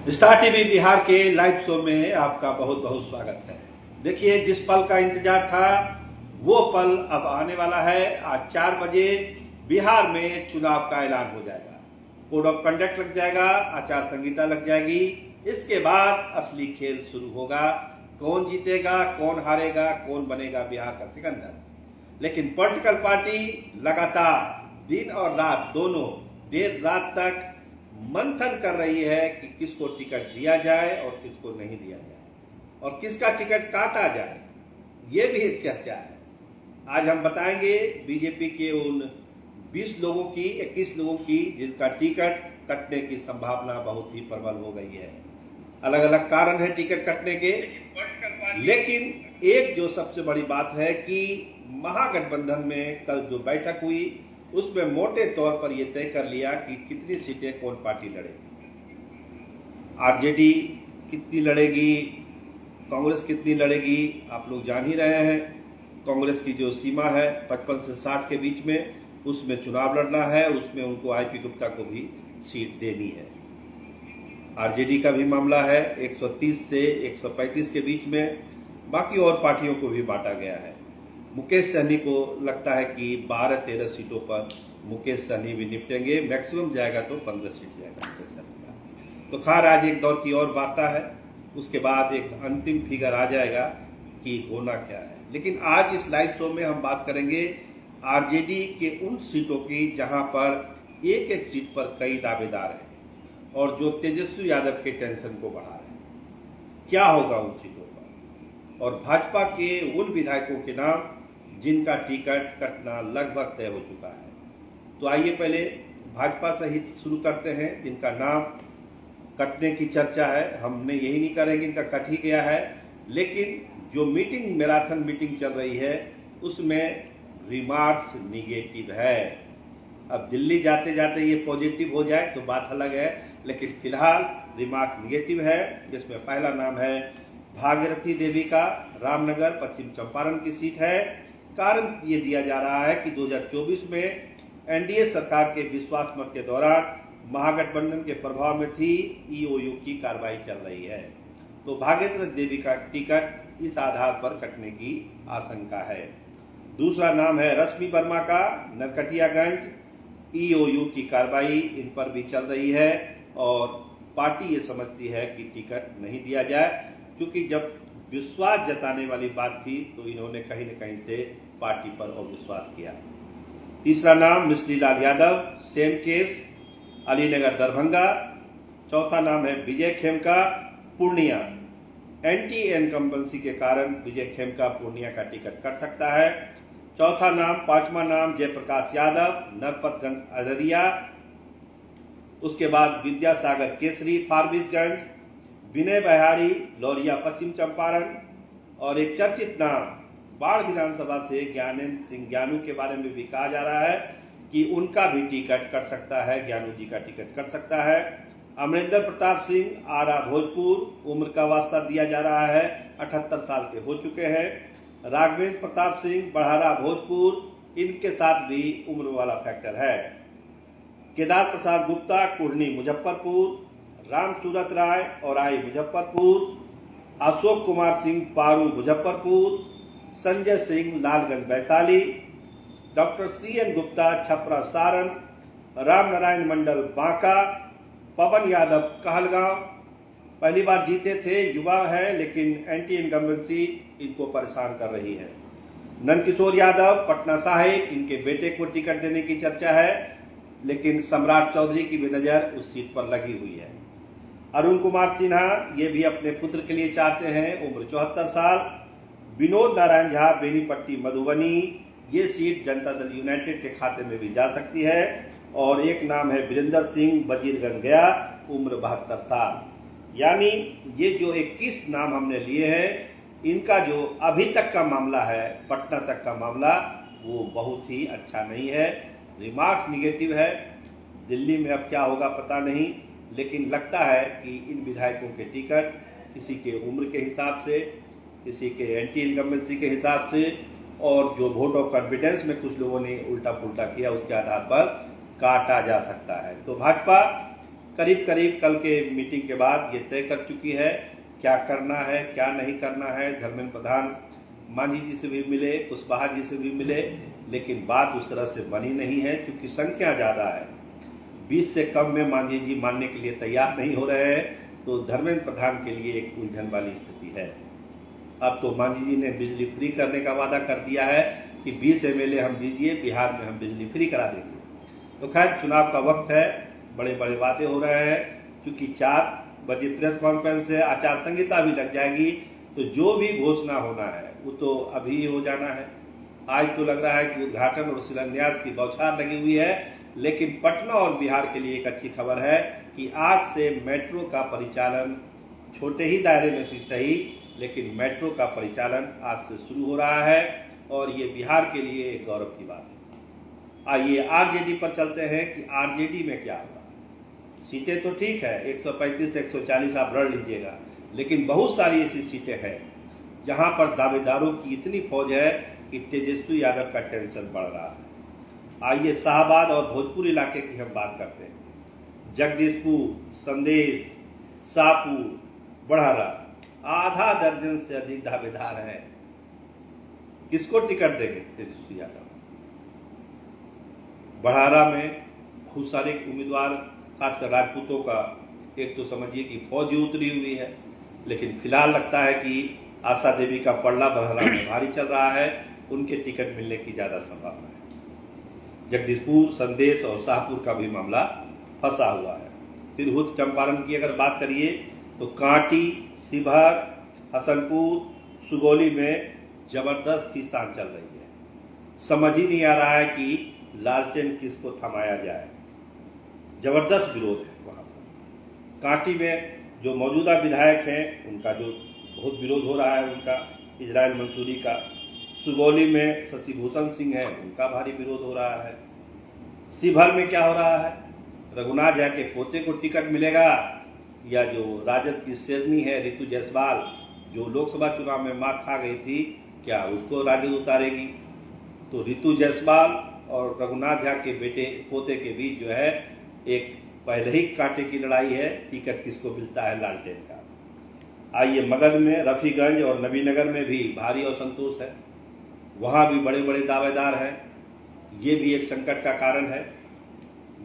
Star TV Bihar के live show में आपका बहुत बहुत स्वागत है। देखिए, जिस पल का इंतजार था वो पल अब आने वाला है। आज 4 बजे बिहार में चुनाव का ऐलान हो जाएगा, कोड ऑफ कंडक्ट लग जाएगा, आचार संहिता लग जाएगी। इसके बाद असली खेल शुरू होगा। कौन जीतेगा, कौन हारेगा, कौन बनेगा बिहार का सिकंदर। लेकिन पॉलिटिकल पार्टी लगातार दिन और रात दोनों देर रात तक मंथन कर रही है कि किसको टिकट दिया जाए और किसको नहीं दिया जाए और किसका टिकट काटा जाए। ये भी एक चर्चा है। आज हम बताएंगे बीजेपी के उन 20 लोगों की, 21 लोगों की जिनका टिकट कटने की संभावना बहुत ही प्रबल हो गई है। अलग अलग कारण है टिकट कटने के, लेकिन एक जो सबसे बड़ी बात है कि महागठबंधन में कल जो बैठक हुई उसमें मोटे तौर पर यह तय कर लिया कि कितनी सीटें कौन पार्टी लड़ेगी। आरजेडी कितनी लड़ेगी, कांग्रेस कितनी लड़ेगी, आप लोग जान ही रहे हैं। कांग्रेस की जो सीमा है 55 से 60 के बीच में, उसमें चुनाव लड़ना है, उसमें उनको आईपी गुप्ता को भी सीट देनी है। आरजेडी का भी मामला है 130 से 135 के बीच में, बाकी और पार्टियों को भी बांटा गया है। मुकेश सहनी को लगता है कि 12-13 सीटों पर मुकेश सहनी भी निपटेंगे, मैक्सिमम जाएगा तो 15 सीट जाएगा मुकेश सहनी का। तो खैर, आज एक दौर की और वार्ता है, उसके बाद एक अंतिम फिगर आ जाएगा कि होना क्या है। लेकिन आज इस लाइव शो में हम बात करेंगे आरजेडी के उन सीटों की जहां पर एक एक सीट पर कई दावेदार हैं और जो तेजस्वी यादव के टेंशन को बढ़ा रहे हैं। क्या होगा उन सीटों पर, और भाजपा के उन विधायकों के नाम जिनका टिकट कटना लगभग तय हो चुका है। तो आइए पहले भाजपा सहित शुरू करते हैं जिनका नाम कटने की चर्चा है। हमने यही नहीं करेंगे इनका कट ही गया है, लेकिन जो मीटिंग मैराथन मीटिंग चल रही है उसमें रिमार्क्स निगेटिव है। अब दिल्ली जाते जाते ये पॉजिटिव हो जाए तो बात अलग है, लेकिन फिलहाल रिमार्क निगेटिव है, जिसमें पहला नाम है भागीरथी देवी का, रामनगर पश्चिम चंपारण की सीट है। कारण ये दिया जा रहा है कि 2024 में एनडीए सरकार के विश्वास मत के दौरान महागठबंधन के प्रभाव में थी, ईओयू की कार्रवाई चल रही है। तो भागीरथी देवी का टिकट इस आधार पर कटने की आशंका है। दूसरा नाम है रश्मि वर्मा का, नरकटियागंज, ईओयू की कार्रवाई इन पर भी चल रही है और पार्टी ये समझती है कि टिकट नहीं दिया जाए, क्योंकि जब विश्वास जताने वाली बात थी तो इन्होंने कहीं न कहीं से पार्टी पर अविश्वास किया। तीसरा नाम मिश्री लाल यादव, सेम केस, अलीनगर दरभंगा। चौथा नाम है विजय खेमका, पूर्णिया। एंटी इनकम्बेंसी के कारण विजय खेमका पूर्णिया का टिकट कट सकता है। पांचवा नाम जयप्रकाश यादव, नरपतगंज अररिया। उसके बाद विद्यासागर केसरी, फारबिसगंज, विनय बिहारी, लौरिया पश्चिम चंपारण, और एक चर्चित नाम बाढ़ विधानसभा से ज्ञानेंद्र सिंह ज्ञानू के बारे में भी कहा जा रहा है कि उनका भी टिकट कट सकता है, ज्ञानू जी का टिकट कट सकता है। अमरिंदर प्रताप सिंह, आरा भोजपुर, उम्र का वास्ता दिया जा रहा है, 78 साल के हो चुके हैं। राघवेंद्र प्रताप सिंह, बढ़ारा भोजपुर, इनके साथ भी उम्र वाला फैक्टर है। केदार प्रसाद गुप्ता, कुढ़नी मुजफ्फरपुर, राम सूरत राय और आई मुजफ्फरपुर, अशोक कुमार सिंह, पारू मुजफ्फरपुर, संजय सिंह, लालगंज वैशाली, डॉक्टर सीएन गुप्ता, छपरा सारण, राम नारायण मंडल, बांका, पवन यादव, कहलगांव। पहली बार जीते थे, युवा है, लेकिन एंटी इनकम्बेंसी इनको परेशान कर रही है। नंदकिशोर यादव, पटना साहिब, इनके बेटे को टिकट देने की चर्चा है, लेकिन सम्राट चौधरी की भी नजर उस सीट पर लगी हुई है। अरुण कुमार सिन्हा, ये भी अपने पुत्र के लिए चाहते हैं, उम्र 74 साल। विनोद नारायण झा, बेनीपट्टी मधुबनी, ये सीट जनता दल यूनाइटेड के खाते में भी जा सकती है। और एक नाम है वीरेंद्र सिंह, वजीरगंज गया, उम्र 72 साल। यानी ये जो 21 नाम हमने लिए हैं, इनका जो अभी तक का मामला है, पटना तक का मामला, वो बहुत ही अच्छा नहीं है। रिमार्क्स निगेटिव है। दिल्ली में अब क्या होगा पता नहीं, लेकिन लगता है कि इन विधायकों के टिकट किसी के उम्र के हिसाब से, किसी के एंटी इनकम्बेंसी के हिसाब से, और जो वोट ऑफ कॉन्फिडेंस में कुछ लोगों ने उल्टा पुल्टा किया उसके आधार पर काटा जा सकता है। तो भाजपा करीब करीब कल के मीटिंग के बाद ये तय कर चुकी है क्या करना है क्या नहीं करना है। धर्मेंद्र प्रधान मांझी जी से भी मिले, कुशवाहा जी से भी मिले, लेकिन बात उस तरह से बनी नहीं है क्योंकि संख्या ज़्यादा है। 20 से कम में मांझी जी मानने के लिए तैयार नहीं हो रहे हैं, तो धर्मेंद्र प्रधान के लिए एक उलझन वाली स्थिति है। अब तो मांझी जी ने बिजली फ्री करने का वादा कर दिया है कि 20 MLA हम दीजिए, बिहार में हम बिजली फ्री करा देंगे। तो खैर चुनाव का वक्त है, बड़े बड़े वादे हो रहे हैं, क्योंकि 4 बजे प्रेस कॉन्फ्रेंस से आचार संहिता भी लग जाएगी, तो जो भी घोषणा होना है वो तो अभी ही हो जाना है। आज तो लग रहा है कि उद्घाटन और शिलान्यास की बौछार लगी हुई है, लेकिन पटना और बिहार के लिए एक अच्छी खबर है कि आज से मेट्रो का परिचालन छोटे ही दायरे में से सही, लेकिन मेट्रो का परिचालन आज से शुरू हो रहा है और ये बिहार के लिए एक गौरव की बात है। आइए आरजेडी पर चलते हैं कि आरजेडी में क्या होगा। सीटें तो ठीक है, 135 से 140 आप लड़ लीजिएगा, लेकिन बहुत सारी ऐसी सीटें हैं जहां पर दावेदारों की इतनी फौज है कि तेजस्वी यादव का टेंशन बढ़ रहा है। आइए शाहबाद और भोजपुर इलाके की हम बात करते हैं। जगदीशपुर, संदेश, शाहपुर, बढ़ारा, आधा दर्जन से अधिक दावेदार हैं। किसको टिकट देंगे तेजस्वी यादव? बढ़ारा में बहुत सारे उम्मीदवार, खासकर राजपूतों का एक तो समझिए कि फौज ही उतरी हुई है, लेकिन फिलहाल लगता है कि आशा देवी का पलड़ा बढ़ारा में भारी चल रहा है, उनके टिकट मिलने की ज्यादा संभावना है। जगदीशपुर, संदेश और शाहपुर का भी मामला फंसा हुआ है। तिरहुत, चंपारण की अगर बात करिए तो कांटी, शिवहर, हसनपुर, सुगौली में जबरदस्त खींचतान चल रही है। समझ ही नहीं आ रहा है कि लालटेन किसको थमाया जाए। जबरदस्त विरोध है वहां पर। कांटी में जो मौजूदा विधायक हैं उनका जो बहुत विरोध हो रहा है, उनका इजराइल मंसूरी का। सुगौली में शशिभूषण सिंह है, उनका भारी विरोध हो रहा है। शिवहर में क्या हो रहा है? रघुनाथ झा के पोते को टिकट मिलेगा या जो राजद की शेरनी है ऋतु जायसवाल, जो लोकसभा चुनाव में मार खा गई थी, क्या उसको राजद उतारेगी? तो ऋतु जायसवाल और रघुनाथ झा के बेटे पोते के बीच जो है एक पहले ही कांटे की लड़ाई है, टिकट किसको मिलता है लालटेन का। आइए मगध में, रफीगंज और नबीनगर में भी भारी असंतोष है, वहां भी बड़े बड़े दावेदार हैं, ये भी एक संकट का कारण है।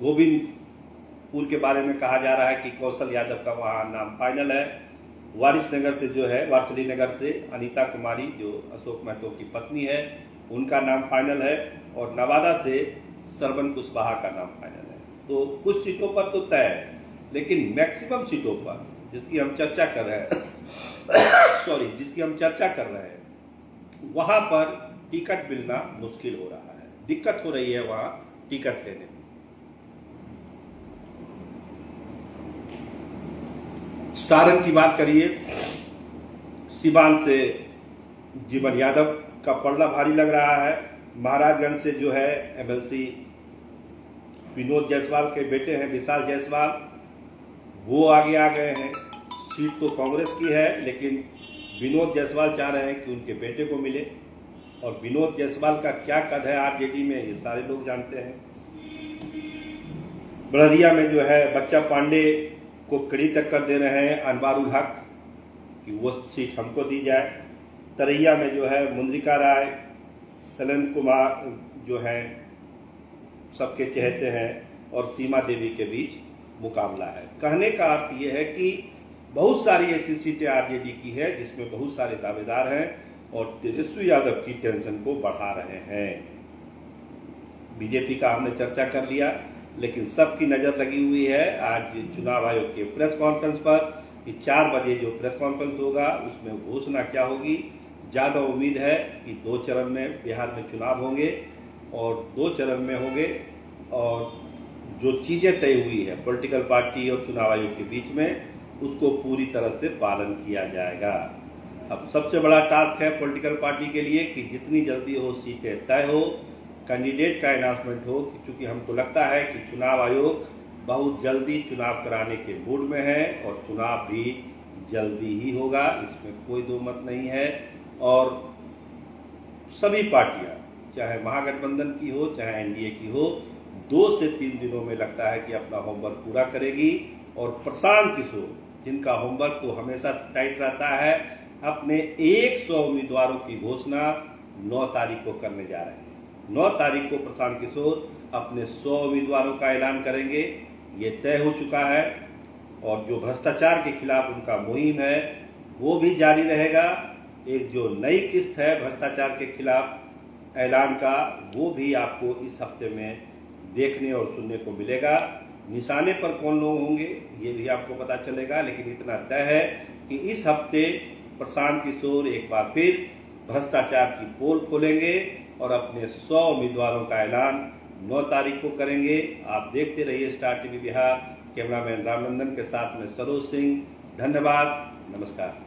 गोविंदपुर के बारे में कहा जा रहा है कि कौशल यादव का वहां नाम फाइनल है। वारिसनगर से जो है, वारसलीनगर से अनीता कुमारी जो अशोक महतो की पत्नी है, उनका नाम फाइनल है, और नवादा से श्रवण कुशवाहा का नाम फाइनल है। तो कुछ सीटों पर तो तय है, लेकिन मैक्सिमम सीटों पर जिसकी हम चर्चा कर रहे हैं वहां पर टिकट मिलना मुश्किल हो रहा है, दिक्कत हो रही है वहां टिकट लेने में। सारण की बात करिए, सीवान से जीवन यादव का पलड़ा भारी लग रहा है। महाराजगंज से जो है MLC विनोद जायसवाल के बेटे हैं विशाल जायसवाल, वो आगे आ गए हैं। सीट तो कांग्रेस की है, लेकिन विनोद जायसवाल चाह रहे हैं कि उनके बेटे को मिले, और विनोद जायसवाल का क्या कद है आरजेडी में ये सारे लोग जानते हैं। बड़रिया में जो है बच्चा पांडे को कड़ी टक्कर दे रहे हैं अनवारुल हक कि वो सीट हमको दी जाए। तरैया में जो है मुंद्रिका राय, सलन कुमार जो हैं सबके चहेते हैं, और सीमा देवी के बीच मुकाबला है। कहने का अर्थ ये है कि बहुत सारी ऐसी सीटें आरजेडी की है जिसमें बहुत सारे दावेदार हैं और तेजस्वी यादव की टेंशन को बढ़ा रहे हैं। बीजेपी का हमने चर्चा कर लिया, लेकिन सबकी नजर लगी हुई है आज चुनाव आयोग के प्रेस कॉन्फ्रेंस पर कि 4 बजे जो प्रेस कॉन्फ्रेंस होगा उसमें घोषणा क्या होगी। ज़्यादा उम्मीद है कि 2 चरण में बिहार में चुनाव होंगे, और 2 चरण में होंगे, और जो चीज़ें तय हुई है पॉलिटिकल पार्टी और चुनाव आयोग के बीच में, उसको पूरी तरह से पालन किया जाएगा। अब सबसे बड़ा टास्क है पॉलिटिकल पार्टी के लिए कि जितनी जल्दी हो सीटें तय हो, कैंडिडेट का अनाउंसमेंट हो, क्योंकि हमको लगता है कि चुनाव आयोग बहुत जल्दी चुनाव कराने के मूड में है, और चुनाव भी जल्दी ही होगा, इसमें कोई दो मत नहीं है। और सभी पार्टियां, चाहे महागठबंधन की हो चाहे एनडीए की हो, 2 से 3 दिनों में लगता है कि अपना होमवर्क पूरा करेगी और प्रशांत किशोर, जिनका होमवर्क तो हमेशा टाइट रहता है, अपने 100 उम्मीदवारों की घोषणा 9 तारीख को करने जा रहे हैं। 9 तारीख को प्रशांत किशोर अपने 100 उम्मीदवारों का ऐलान करेंगे, ये तय हो चुका है। और जो भ्रष्टाचार के खिलाफ उनका मुहिम है वो भी जारी रहेगा। एक जो नई किस्त है भ्रष्टाचार के खिलाफ ऐलान का, वो भी आपको इस हफ्ते में देखने और सुनने को मिलेगा। निशाने पर कौन लोग होंगे ये भी आपको पता चलेगा, लेकिन इतना तय है कि इस हफ्ते प्रशांत किशोर एक बार फिर भ्रष्टाचार की पोल खोलेंगे और अपने 100 उम्मीदवारों का ऐलान 9 तारीख को करेंगे। आप देखते रहिए star TV Bihar. Cameraman Ramnandan के साथ में सरोज सिंह। धन्यवाद, नमस्कार।